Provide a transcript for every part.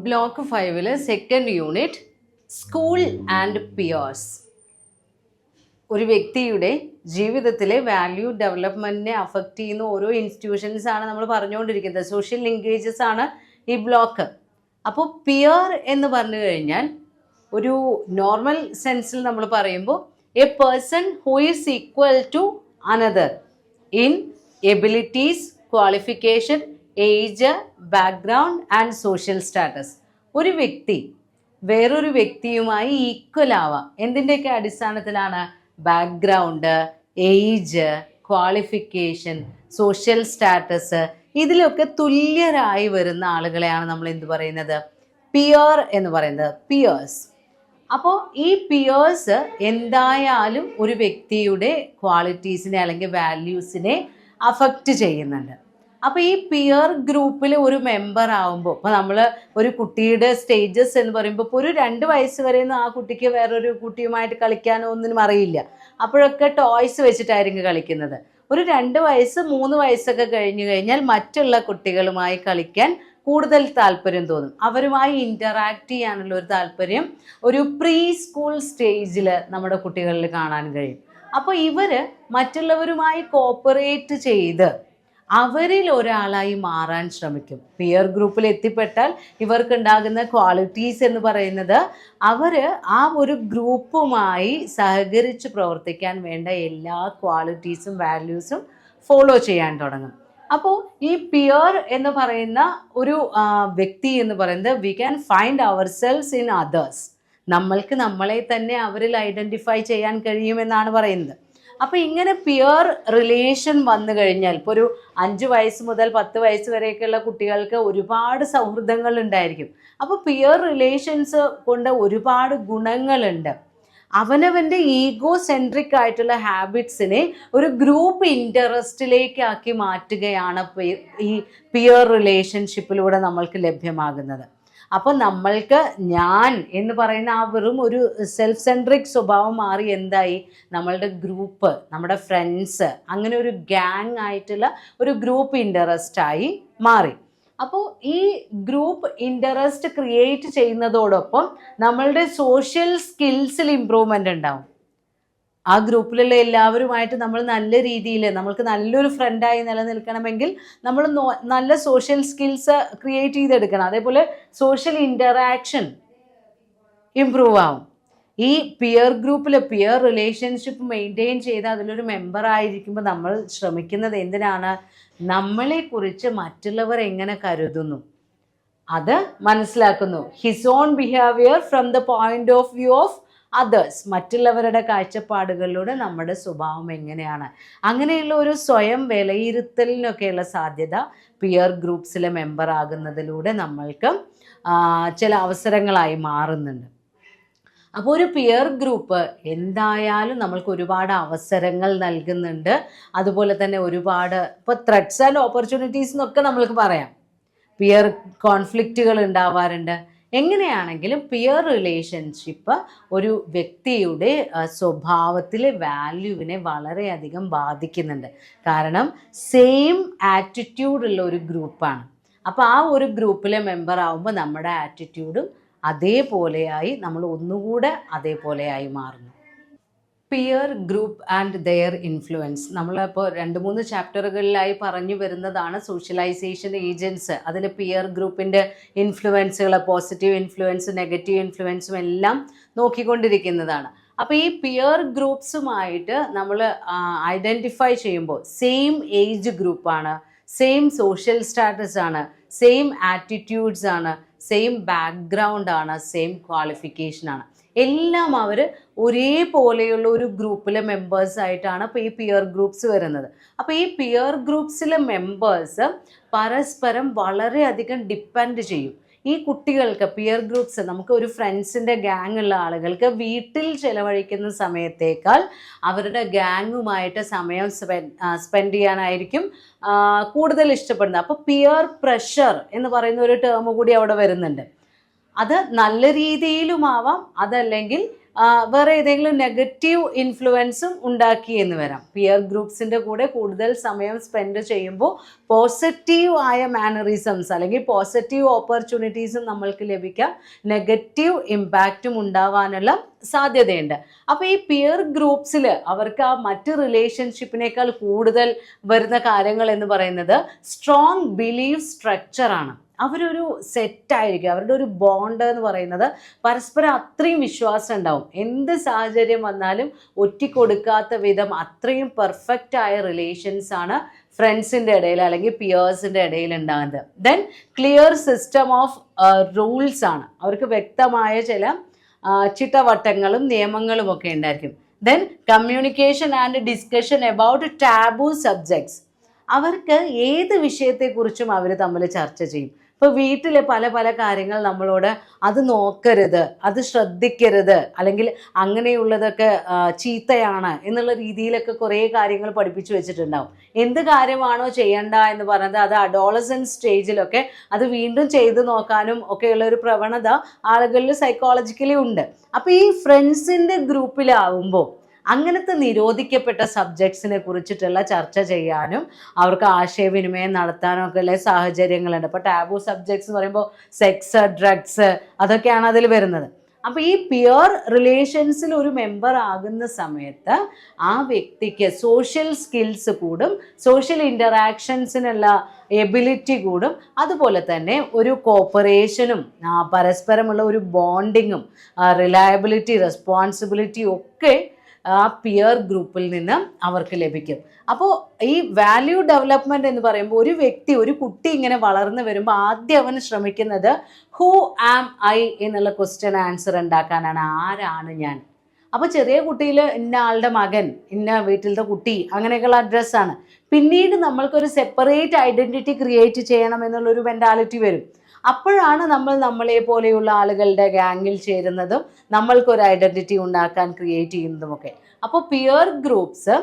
Block 5 second unit school and peers. ഒരു വ്യക്തിയുടെ ജീവിതത്തിലെ വാല്യൂ ഡെവലപ്മെൻറ്റിനെ അഫക്റ്റ് ചെയ്യുന്ന ഓരോ ഇൻസ്റ്റിറ്റ്യൂഷൻസ് ആണ് നമ്മൾ പറഞ്ഞുകൊണ്ടിരിക്കുന്നത്. സോഷ്യൽ ലിങ്കേജസ് ആണ് ഈ ബ്ലോക്ക്. അപ്പോൾ പിയർ എന്ന് പറഞ്ഞു കഴിഞ്ഞാൽ ഒരു നോർമൽ സെൻസിൽ നമ്മൾ പറയുമ്പോൾ a person who is equal to another in abilities, qualification, age, background and social status. ഒരു വ്യക്തി വേറൊരു വ്യക്തിയുമായി ഈക്വൽ ആവാം. എന്തിൻ്റെയൊക്കെ അടിസ്ഥാനത്തിലാണ്? Background, age, qualification, social status, ഇതിലൊക്കെ തുല്യരായി വരുന്ന ആളുകളെയാണ് നമ്മൾ എന്ത് പറയുന്നത്? പിയർ എന്ന് പറയുന്നത്, പിയേഴ്സ്. അപ്പോൾ ഈ പിയേഴ്സ് എന്തായാലും ഒരു വ്യക്തിയുടെ ക്വാളിറ്റീസിനെ അല്ലെങ്കിൽ വാല്യൂസിനെ അഫക്റ്റ് ചെയ്യുന്നുണ്ട്. അപ്പോൾ ഈ പിയർ ഗ്രൂപ്പിൽ ഒരു മെമ്പർ ആവുമ്പോൾ, ഇപ്പോൾ നമ്മൾ ഒരു കുട്ടിയുടെ സ്റ്റേജസ് എന്ന് പറയുമ്പോൾ ഇപ്പോൾ ഒരു 2 വയസ്സ് വരെയൊന്നും ആ കുട്ടിക്ക് വേറൊരു കുട്ടിയുമായിട്ട് കളിക്കാനോ ഒന്നിനും അറിയില്ല. അപ്പോഴൊക്കെ ടോയ്സ് വെച്ചിട്ടായിരിക്കും കളിക്കുന്നത്. ഒരു 2 വയസ്സ് 3 വയസ്സൊക്കെ കഴിഞ്ഞു കഴിഞ്ഞാൽ മറ്റുള്ള കുട്ടികളുമായി കളിക്കാൻ കൂടുതൽ താല്പര്യം തോന്നും. അവരുമായി ഇൻ്ററാക്ട് ചെയ്യാനുള്ള ഒരു താല്പര്യം ഒരു പ്രീ സ്കൂൾ സ്റ്റേജിൽ നമ്മുടെ കുട്ടികളിൽ കാണാൻ കഴിയും. അപ്പോൾ ഇവർ മറ്റുള്ളവരുമായി കോപ്പറേറ്റ് ചെയ്ത് അവരിൽ ഒരാളായി മാറാൻ ശ്രമിക്കും. പിയർ ഗ്രൂപ്പിൽ എത്തിപ്പെട്ടാൽ ഇവർക്കുണ്ടാകുന്ന ക്വാളിറ്റീസ് എന്ന് പറയുന്നത് അവർ ആ ഒരു ഗ്രൂപ്പുമായി സഹകരിച്ച് പ്രവർത്തിക്കാൻ വേണ്ട എല്ലാ ക്വാളിറ്റീസും വാല്യൂസും ഫോളോ ചെയ്യാൻ തുടങ്ങും. അപ്പോൾ ഈ പിയർ എന്ന് പറയുന്ന ഒരു വ്യക്തി എന്ന് പറയുന്നത് we can find our selves in others. നമ്മൾക്ക് നമ്മളെ തന്നെ അവരിൽ ഐഡൻറ്റിഫൈ ചെയ്യാൻ കഴിയുമെന്നാണ് പറയുന്നത്. അപ്പോൾ ഇങ്ങനെ പിയർ റിലേഷൻ വന്നു കഴിഞ്ഞാൽ ഇപ്പോൾ ഒരു 5 വയസ്സ് മുതൽ 10 വയസ്സ് വരെയൊക്കെയുള്ള കുട്ടികൾക്ക് ഒരുപാട് സൗഹൃദങ്ങൾ ഉണ്ടായിരിക്കും. അപ്പോൾ പിയർ റിലേഷൻസ് കൊണ്ട് ഒരുപാട് ഗുണങ്ങളുണ്ട്. അവനവൻ്റെ ഈഗോ സെൻട്രിക് ആയിട്ടുള്ള ഹാബിറ്റ്സിനെ ഒരു ഗ്രൂപ്പ് ഇൻട്രസ്റ്റിലേക്കാക്കി മാറ്റുകയാണ് ഈ പിയർ റിലേഷൻഷിപ്പിലൂടെ നമ്മൾക്ക് ലഭ്യമാകുന്നത്. അപ്പോൾ നമ്മൾക്ക് ഞാൻ എന്ന് പറയുന്ന ആ വെറും ഒരു സെൽഫ് സെൻട്രിക് സ്വഭാവം മാറി എന്തായി? നമ്മളുടെ ഗ്രൂപ്പ്, നമ്മുടെ ഫ്രണ്ട്സ്, അങ്ങനെ ഒരു ഗ്യാങ് ആയിട്ടുള്ള ഒരു ഗ്രൂപ്പ് ഇൻട്രസ്റ്റായി മാറി. അപ്പോൾ ഈ ഗ്രൂപ്പ് ഇൻട്രസ്റ്റ് ക്രിയേറ്റ് ചെയ്യുന്നതോടൊപ്പം നമ്മളുടെ സോഷ്യൽ സ്കിൽസിൽ ഇമ്പ്രൂവ്മെൻ്റ് ഉണ്ടാവും. ആ ഗ്രൂപ്പിലുള്ള എല്ലാവരുമായിട്ട് നമ്മൾ നല്ല രീതിയിൽ നമ്മൾക്ക് നല്ലൊരു ഫ്രണ്ടായി നിലനിൽക്കണമെങ്കിൽ നമ്മൾ നല്ല സോഷ്യൽ സ്കിൽസ് ക്രിയേറ്റ് ചെയ്തെടുക്കണം. അതേപോലെ സോഷ്യൽ ഇൻ്ററാക്ഷൻ ഇമ്പ്രൂവ് ആവും. ഈ പിയർ ഗ്രൂപ്പിൽ പിയർ റിലേഷൻഷിപ്പ് മെയിൻറ്റെയിൻ ചെയ്ത് അതിലൊരു മെമ്പർ ആയിരിക്കുമ്പോൾ നമ്മൾ ശ്രമിക്കുന്നത് എന്തിനാണ്? നമ്മളെക്കുറിച്ച് മറ്റുള്ളവർ എങ്ങനെ കരുതുന്നു അത് മനസ്സിലാക്കുന്നു. His own behaviour from the point of view of others. മറ്റുള്ളവരുടെ കാഴ്ചപ്പാടുകളിലൂടെ നമ്മുടെ സ്വഭാവം എങ്ങനെയാണ്, അങ്ങനെയുള്ള ഒരു സ്വയം വിലയിരുത്തലിനൊക്കെയുള്ള സാധ്യത പിയർ ഗ്രൂപ്പ്സിലെ മെമ്പർ ആകുന്നതിലൂടെ നമ്മൾക്ക് ചില അവസരങ്ങളായി മാറുന്നുണ്ട്. അപ്പോൾ ഒരു പിയർ ഗ്രൂപ്പ് എന്തായാലും നമ്മൾക്ക് ഒരുപാട് അവസരങ്ങൾ നൽകുന്നുണ്ട്. അതുപോലെ തന്നെ ഒരുപാട് ഇപ്പോൾ ത്രെഡ്സ് ആൻഡ് ഓപ്പർച്യൂണിറ്റീസ് എന്നൊക്കെ നമ്മൾക്ക് പറയാം. പിയർ കോൺഫ്ലിക്റ്റുകൾ ഉണ്ടാവാറുണ്ട്. എങ്ങനെയാണെങ്കിലും പിയർ റിലേഷൻഷിപ്പ് ഒരു വ്യക്തിയുടെ സ്വഭാവത്തിലെ വാല്യൂവിനെ വളരെയധികം ബാധിക്കുന്നുണ്ട്. കാരണം സെയിം ആറ്റിറ്റ്യൂഡുള്ള ഒരു ഗ്രൂപ്പാണ്. അപ്പോൾ ആ ഒരു ഗ്രൂപ്പിലെ മെമ്പർ ആവുമ്പോൾ നമ്മുടെ ആറ്റിറ്റ്യൂഡും അതേപോലെയായി നമ്മൾ ഒന്നുകൂടെ അതേപോലെയായി മാറുന്നു. Peer group and their influence നമ്മളിപ്പോൾ 2-3 ചാപ്റ്ററുകളിലായി പറഞ്ഞു വരുന്നതാണ് സോഷ്യലൈസേഷൻ ഏജൻസ്. അതിൽ പിയർ ഗ്രൂപ്പിൻ്റെ ഇൻഫ്ലുവൻസുകൾ, പോസിറ്റീവ് ഇൻഫ്ലുവൻസും നെഗറ്റീവ് ഇൻഫ്ലുവൻസും എല്ലാം നോക്കിക്കൊണ്ടിരിക്കുന്നതാണ്. അപ്പോൾ ഈ പിയർ ഗ്രൂപ്പ്സുമായിട്ട് നമ്മൾ ഐഡൻറ്റിഫൈ ചെയ്യുമ്പോൾ സെയിം ഏജ് ഗ്രൂപ്പാണ്, സെയിം സോഷ്യൽ സ്റ്റാറ്റസ് ആണ്, സെയിം ആറ്റിറ്റ്യൂഡ്സ് ആണ്, സെയിം ബാക്ക്ഗ്രൗണ്ട് ആണ്, സെയിം ക്വാളിഫിക്കേഷനാണ്. എല്ലാം അവർ ഒരേപോലെയുള്ള ഒരു ഗ്രൂപ്പിലെ മെമ്പേഴ്സായിട്ടാണ് ഇപ്പോൾ ഈ പിയർ ഗ്രൂപ്പ്സ് വരുന്നത്. അപ്പോൾ ഈ പിയർ ഗ്രൂപ്പ്സിലെ മെമ്പേഴ്സ് പരസ്പരം വളരെയധികം ഡിപ്പെൻഡ് ചെയ്യും. ഈ കുട്ടികൾക്ക് പിയർ ഗ്രൂപ്പ്സ്, നമുക്ക് ഒരു ഫ്രണ്ട്സിൻ്റെ ഗ്യാങ് ഉള്ള ആളുകൾക്ക് വീട്ടിൽ ചിലവഴിക്കുന്ന സമയത്തേക്കാൾ അവരുടെ ഗ്യാങ്ങുമായിട്ട് സമയം സ്പെൻഡ് ചെയ്യാനായിരിക്കും കൂടുതൽ ഇഷ്ടപ്പെടുന്നത്. അപ്പോൾ പിയർ പ്രഷർ എന്ന് പറയുന്ന ഒരു ടേം കൂടി അവിടെ വരുന്നുണ്ട്. അത് നല്ല രീതിയിലുമാവാം, അതല്ലെങ്കിൽ വേറെ ഏതെങ്കിലും നെഗറ്റീവ് ഇൻഫ്ലുവൻസും ഉണ്ടാക്കി എന്ന് വരാം. പിയർ ഗ്രൂപ്പ്സിൻ്റെ കൂടെ കൂടുതൽ സമയം സ്പെൻഡ് ചെയ്യുമ്പോൾ പോസിറ്റീവ് ആയ മാനറിസംസ് അല്ലെങ്കിൽ പോസിറ്റീവ് ഓപ്പർച്യൂണിറ്റീസും നമ്മൾക്ക് ലഭിക്കാം, നെഗറ്റീവ് ഇമ്പാക്റ്റും ഉണ്ടാവാനുള്ള സാധ്യതയുണ്ട്. അപ്പോൾ ഈ പിയർ ഗ്രൂപ്പ്സിൽ അവർക്ക് ആ മറ്റ് റിലേഷൻഷിപ്പിനേക്കാൾ കൂടുതൽ വരുന്ന കാര്യങ്ങൾ എന്ന് പറയുന്നത് സ്ട്രോങ് ബിലീഫ് സ്ട്രക്ചറാണ്. അവരൊരു സെറ്റായിരിക്കും, അവരുടെ ഒരു ബോണ്ട് എന്ന് പറയുന്നത് പരസ്പരം അത്രയും വിശ്വാസം ഉണ്ടാവും. എന്ത് സാഹചര്യം വന്നാലും ഒറ്റിക്കൊടുക്കാത്ത വിധം അത്രയും പെർഫെക്റ്റ് ആയ റിലേഷൻസ് ആണ് ഫ്രണ്ട്സിൻ്റെ ഇടയിൽ അല്ലെങ്കിൽ പിയേഴ്സിൻ്റെ ഇടയിൽ ഉണ്ടാകുന്നത്. Then clear system of rules ആണ്, അവർക്ക് വ്യക്തമായ ചില ചിട്ടവട്ടങ്ങളും നിയമങ്ങളും ഒക്കെ ഉണ്ടായിരിക്കും. Then communication and discussion about taboo subjects, അവർക്ക് ഏത് വിഷയത്തെക്കുറിച്ചും അവർ തമ്മിൽ ചർച്ച ചെയ്യും. ഇപ്പോൾ വീട്ടിലെ പല പല കാര്യങ്ങൾ നമ്മളോട് അത് നോക്കരുത്, അത് ശ്രദ്ധിക്കരുത്, അല്ലെങ്കിൽ അങ്ങനെയുള്ളതൊക്കെ ചീത്തയാണ് എന്നുള്ള രീതിയിലൊക്കെ കുറേ കാര്യങ്ങൾ പഠിപ്പിച്ചു വെച്ചിട്ടുണ്ടാവും. എന്ത് കാര്യമാണോ ചെയ്യണ്ട എന്ന് പറഞ്ഞത് അത് അഡോളസൻസ് സ്റ്റേജിലൊക്കെ അത് വീണ്ടും ചെയ്തു നോക്കാനും ഒക്കെയുള്ള ഒരു പ്രവണത ആളുകളിൽ സൈക്കോളജിക്കലി ഉണ്ട്. അപ്പോൾ ഈ ഫ്രണ്ട്സിൻ്റെ ഗ്രൂപ്പിലാവുമ്പോൾ അങ്ങനത്തെ നിരോധിക്കപ്പെട്ട സബ്ജക്ട്സിനെ കുറിച്ചിട്ടുള്ള ചർച്ച ചെയ്യാനും അവർക്ക് ആശയവിനിമയം നടത്താനും ഒക്കെ ഉള്ള സാഹചര്യങ്ങളുണ്ട്. ഇപ്പോൾ ടാബു സബ്ജക്ട്സ് എന്ന് പറയുമ്പോൾ സെക്സ്, ഡ്രഗ്സ്, അതൊക്കെയാണ് അതിൽ വരുന്നത്. അപ്പോൾ ഈ പിയർ റിലേഷൻസിൽ ഒരു മെമ്പർ ആകുന്ന സമയത്ത് ആ വ്യക്തിക്ക് സോഷ്യൽ സ്കിൽസ് കൂടും, സോഷ്യൽ ഇൻ്ററാക്ഷൻസിനുള്ള എബിലിറ്റി കൂടും, അതുപോലെ തന്നെ ഒരു കോപ്പറേഷനും പരസ്പരമുള്ള ഒരു ബോണ്ടിങ്ങും റിലയബിലിറ്റി, റെസ്പോൺസിബിലിറ്റി ഒക്കെ ആ പിയർ ഗ്രൂപ്പിൽ നിന്ന് അവർക്ക് ലഭിക്കും. അപ്പോൾ ഈ വാല്യൂ ഡെവലപ്മെൻറ്റ് എന്ന് പറയുമ്പോൾ ഒരു വ്യക്തി, ഒരു കുട്ടി ഇങ്ങനെ വളർന്നു വരുമ്പോൾ ആദ്യം അവന് ശ്രമിക്കുന്നത് ഹൂ ആം ഐ എന്നുള്ള ക്വസ്റ്റ്യൻ ആൻസർ ഉണ്ടാക്കാനാണ്. ആരാണ് ഞാൻ? അപ്പോൾ ചെറിയ കുട്ടിയിൽ ഇന്ന ആളുടെ മകൻ, ഇന്ന വീട്ടിലത്തെ കുട്ടി, അങ്ങനെയൊക്കെയുള്ള അഡ്രസ്സാണ്. പിന്നീട് നമ്മൾക്കൊരു സെപ്പറേറ്റ് ഐഡൻറ്റിറ്റി ക്രിയേറ്റ് ചെയ്യണം എന്നുള്ളൊരു മെൻറ്റാലിറ്റി വരും. അപ്പോഴാണ് നമ്മളെ പോലെയുള്ള ആളുകളുടെ ഗാങ്ങിൽ ചേരുന്നതും നമ്മൾക്കൊരു ഐഡൻറ്റിറ്റി ഉണ്ടാക്കാൻ ക്രിയേറ്റ് ചെയ്യുന്നതുമൊക്കെ. അപ്പോൾ പിയർ ഗ്രൂപ്പ്സ്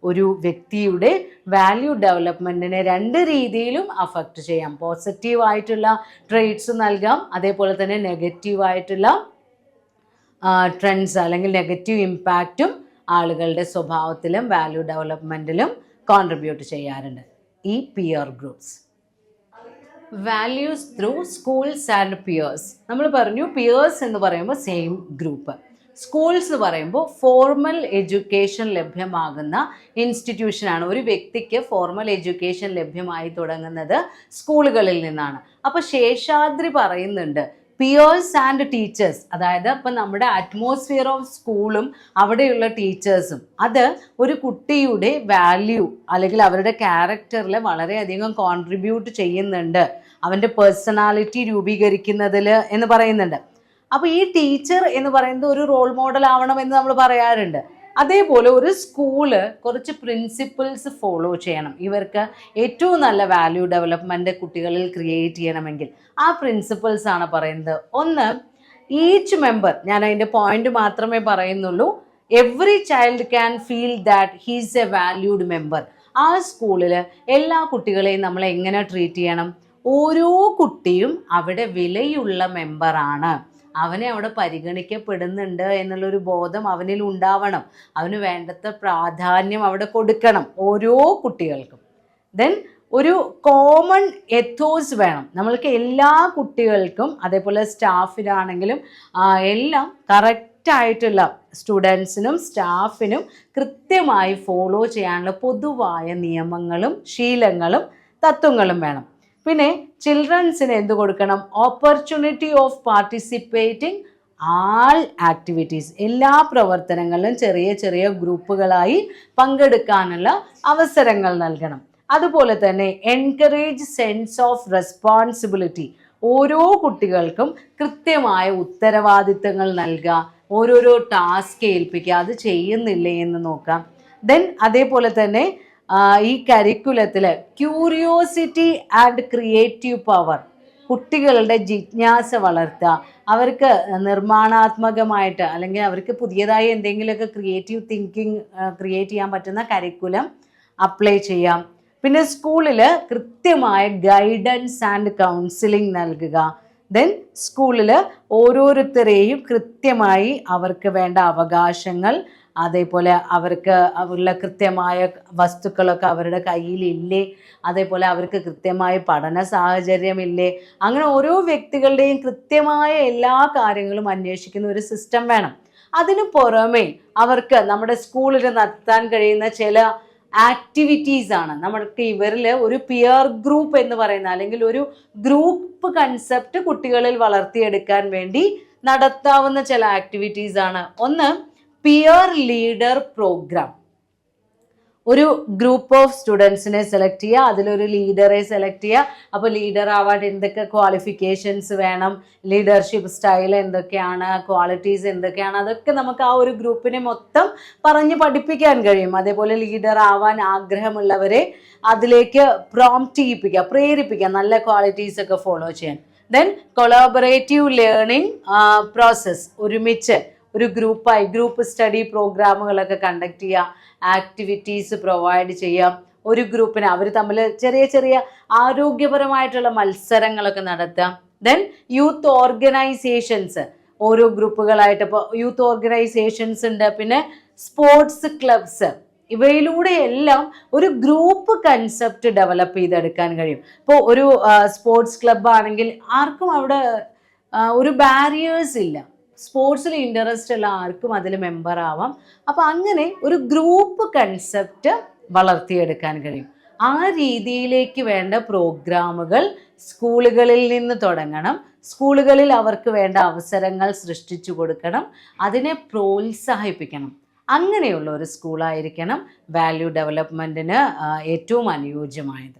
ഒരു വ്യക്തിയുടെ വാല്യൂ ഡെവലപ്മെൻറ്റിനെ രണ്ട് രീതിയിലും അഫക്റ്റ് ചെയ്യാം. പോസിറ്റീവായിട്ടുള്ള ട്രെയ്റ്റ്സ് നൽകാം, അതേപോലെ തന്നെ നെഗറ്റീവായിട്ടുള്ള ട്രെൻഡ്സ് അല്ലെങ്കിൽ നെഗറ്റീവ് ഇമ്പാക്റ്റും ആളുകളുടെ സ്വഭാവത്തിലും വാല്യൂ ഡെവലപ്മെൻറ്റിലും കോൺട്രിബ്യൂട്ട് ചെയ്യാറുണ്ട് ഈ peer groups. Values through schools and peers. നമ്മൾ പറഞ്ഞു പിയേഴ്സ് എന്ന് പറയുമ്പോൾ സെയിം ഗ്രൂപ്പ്, സ്കൂൾസ് എന്ന് പറയുമ്പോൾ ഫോർമൽ എഡ്യൂക്കേഷൻ ലഭ്യമാകുന്ന ഇൻസ്റ്റിറ്റ്യൂഷനാണ്. ഒരു വ്യക്തിക്ക് ഫോർമൽ എഡ്യൂക്കേഷൻ ലഭ്യമായി തുടങ്ങുന്നത് സ്കൂളുകളിൽ നിന്നാണ്. അപ്പോൾ ശേഷാദ്രി പറയുന്നുണ്ട് പിയേഴ്സ് ആൻഡ് ടീച്ചേഴ്സ്, അതായത് ഇപ്പം നമ്മുടെ അറ്റ്മോസ്ഫിയർ ഓഫ് സ്കൂളും അവിടെയുള്ള ടീച്ചേഴ്സും അത് ഒരു കുട്ടിയുടെ വാല്യൂ അല്ലെങ്കിൽ അവരുടെ ക്യാരക്ടറിൽ വളരെയധികം കോൺട്രിബ്യൂട്ട് ചെയ്യുന്നുണ്ട്, അവൻ്റെ പേഴ്സണാലിറ്റി രൂപീകരിക്കുന്നതിൽ എന്ന് പറയുന്നുണ്ട്. അപ്പോൾ ഈ ടീച്ചർ എന്ന് പറയുന്നത് ഒരു റോൾ മോഡൽ ആവണമെന്ന് നമ്മൾ പറയാറുണ്ട്. അതേപോലെ ഒരു സ്കൂള് കുറച്ച് പ്രിൻസിപ്പിൾസ് ഫോളോ ചെയ്യണം. ഇവർക്ക് ഏറ്റവും നല്ല വാല്യൂ ഡെവലപ്മെൻറ്റ് കുട്ടികളിൽ ക്രിയേറ്റ് ചെയ്യണമെങ്കിൽ ആ പ്രിൻസിപ്പിൾസ് ആണ് പറയുന്നത്. ഒന്ന്, ഈച്ച് മെമ്പർ, ഞാൻ അതിൻ്റെ പോയിന്റ് മാത്രമേ പറയുന്നുള്ളൂ, every child can feel that he's A valued member. ആ സ്കൂളിൽ എല്ലാ കുട്ടികളെയും നമ്മൾ എങ്ങനെ ട്രീറ്റ് ചെയ്യണം? ഓരോ കുട്ടിയും അവിടെ വിലയുള്ള മെമ്പറാണ്, അവനെ അവിടെ പരിഗണിക്കപ്പെടുന്നുണ്ട് എന്നുള്ളൊരു ബോധം അവനിൽ ഉണ്ടാവണം, അവന് വേണ്ടത്ര പ്രാധാന്യം അവിടെ കൊടുക്കണം ഓരോ കുട്ടികൾക്കും. ദെൻ ഒരു കോമൺ എത്തോസ് വേണം, നമ്മൾക്ക് എല്ലാ കുട്ടികൾക്കും അതേപോലെ സ്റ്റാഫിനാണെങ്കിലും എല്ലാം കറക്റ്റായിട്ടുള്ള സ്റ്റുഡൻസിനും സ്റ്റാഫിനും കൃത്യമായി ഫോളോ ചെയ്യാനുള്ള പൊതുവായ നിയമങ്ങളും ശീലങ്ങളും തത്വങ്ങളും വേണം. പിന്നെ ചിൽഡ്രൻസിന് എന്ത് കൊടുക്കണം? Opportunity of participating all activities, എല്ലാ പ്രവർത്തനങ്ങളിലും ചെറിയ ചെറിയ ഗ്രൂപ്പുകളായി പങ്കെടുക്കാനുള്ള അവസരങ്ങൾ നൽകണം. അതുപോലെ തന്നെ എൻകറേജ് സെൻസ് ഓഫ് റെസ്പോൺസിബിലിറ്റി, ഓരോ കുട്ടികൾക്കും കൃത്യമായ ഉത്തരവാദിത്തങ്ങൾ നൽകുക, ഓരോരോ ടാസ്ക് ഏൽപ്പിക്കുക, അത് ചെയ്യുന്നില്ലേ എന്ന് നോക്കാം. ദെൻ അതേപോലെ തന്നെ ഈ കരിക്കുലത്തിൽ ക്യൂരിയോസിറ്റി ആൻഡ് ക്രിയേറ്റീവ് പവർ, കുട്ടികളുടെ ജിജ്ഞാസ വളർത്തുക, അവർക്ക് നിർമ്മാണാത്മകമായിട്ട് അല്ലെങ്കിൽ അവർക്ക് പുതിയതായി എന്തെങ്കിലുമൊക്കെ ക്രിയേറ്റീവ് തിങ്കിങ് ക്രിയേറ്റ് ചെയ്യാൻ പറ്റുന്ന കരിക്കുലം അപ്ലൈ ചെയ്യാം. പിന്നെ സ്കൂളിൽ കൃത്യമായ ഗൈഡൻസ് ആൻഡ് കൗൺസിലിംഗ് നൽകുക. ദെൻ സ്കൂളിൽ ഓരോരുത്തരെയും കൃത്യമായി അവർക്ക് വേണ്ട അവകാശങ്ങൾ, അതേപോലെ അവർക്ക് ഉള്ള കൃത്യമായ വസ്തുക്കളൊക്കെ അവരുടെ കയ്യിലില്ലേ, അതേപോലെ അവർക്ക് കൃത്യമായ പഠന സാഹചര്യമില്ലേ, അങ്ങനെ ഓരോ വ്യക്തികളുടെയും കൃത്യമായ എല്ലാ കാര്യങ്ങളും അന്വേഷിക്കുന്ന ഒരു സിസ്റ്റം വേണം. അതിനു പുറമെ അവർക്ക് നമ്മുടെ സ്കൂളിൽ നടത്താൻ കഴിയുന്ന ചില ആക്ടിവിറ്റീസ് ആണ്. നമ്മൾക്ക് ഇവരിൽ ഒരു പിയർ ഗ്രൂപ്പ് എന്ന് പറയുന്ന, അല്ലെങ്കിൽ ഒരു ഗ്രൂപ്പ് കൺസെപ്റ്റ് കുട്ടികളിൽ വളർത്തിയെടുക്കാൻ വേണ്ടി നടത്താവുന്ന ചില ആക്ടിവിറ്റീസ് ആണ്. ഒന്ന്, പിയർ ലീഡർ പ്രോഗ്രാം. ഒരു ഗ്രൂപ്പ് ഓഫ് സ്റ്റുഡൻസിനെ സെലക്ട് ചെയ്യുക, അതിലൊരു ലീഡറെ സെലക്ട് ചെയ്യുക. അപ്പോൾ ലീഡർ ആവാൻ എന്തൊക്കെ ക്വാളിഫിക്കേഷൻസ് വേണം, ലീഡർഷിപ്പ് സ്റ്റൈൽ എന്തൊക്കെയാണ്, ക്വാളിറ്റീസ് എന്തൊക്കെയാണ്, അതൊക്കെ നമുക്ക് ആ ഒരു ഗ്രൂപ്പിനെ മൊത്തം പറഞ്ഞ് പഠിപ്പിക്കാൻ കഴിയും. അതേപോലെ ലീഡർ ആവാൻ ആഗ്രഹമുള്ളവരെ അതിലേക്ക് പ്രോംപ്റ്റ് ചെയ്യിപ്പിക്കുക, പ്രേരിപ്പിക്കുക, നല്ല ക്വാളിറ്റീസ് ഒക്കെ ഫോളോ ചെയ്യാൻ. ദെൻ കൊളാബറേറ്റീവ് ലേണിംഗ് പ്രോസസ്സ്, ഒരുമിച്ച് ഒരു ഗ്രൂപ്പ് സ്റ്റഡി പ്രോഗ്രാമുകളൊക്കെ കണ്ടക്ട് ചെയ്യുക, ആക്ടിവിറ്റീസ് പ്രൊവൈഡ് ചെയ്യാം. ഒരു ഗ്രൂപ്പിന് അവർ തമ്മിൽ ചെറിയ ചെറിയ ആരോഗ്യപരമായിട്ടുള്ള മത്സരങ്ങളൊക്കെ നടത്താം. ദെൻ യൂത്ത് ഓർഗനൈസേഷൻസ്, ഓരോ ഗ്രൂപ്പുകളായിട്ട്, ഇപ്പോൾ യൂത്ത് ഓർഗനൈസേഷൻസ് ഉണ്ട്, പിന്നെ സ്പോർട്സ് ക്ലബ്സ്, ഇവയിലൂടെ എല്ലാം ഒരു ഗ്രൂപ്പ് കൺസെപ്റ്റ് ഡെവലപ്പ് ചെയ്തെടുക്കാൻ കഴിയും. ഇപ്പോൾ ഒരു സ്പോർട്സ് ക്ലബ്ബ് ആണെങ്കിൽ ആർക്കും അവിടെ ഒരു ബാരിയേഴ്സ് ഇല്ല, സ്പോർട്സിൽ ഇൻട്രസ്റ്റ് ഉള്ള ആർക്കും അതിൽ മെമ്പർ ആവാം. അപ്പോൾ അങ്ങനെ ഒരു ഗ്രൂപ്പ് കൺസെപ്റ്റ് വളർത്തിയെടുക്കാൻ കഴിയും. ആ രീതിയിലേക്ക് വേണ്ട പ്രോഗ്രാമുകൾ സ്കൂളുകളിൽ നിന്ന് തുടങ്ങണം. സ്കൂളുകളിൽ അവർക്ക് വേണ്ട അവസരങ്ങൾ സൃഷ്ടിച്ചു കൊടുക്കണം, അതിനെ പ്രോത്സാഹിപ്പിക്കണം. അങ്ങനെയുള്ള ഒരു സ്കൂളായിരിക്കണം വാല്യൂ ഡെവലപ്മെൻറ്റിന് ഏറ്റവും അനുയോജ്യമായത്.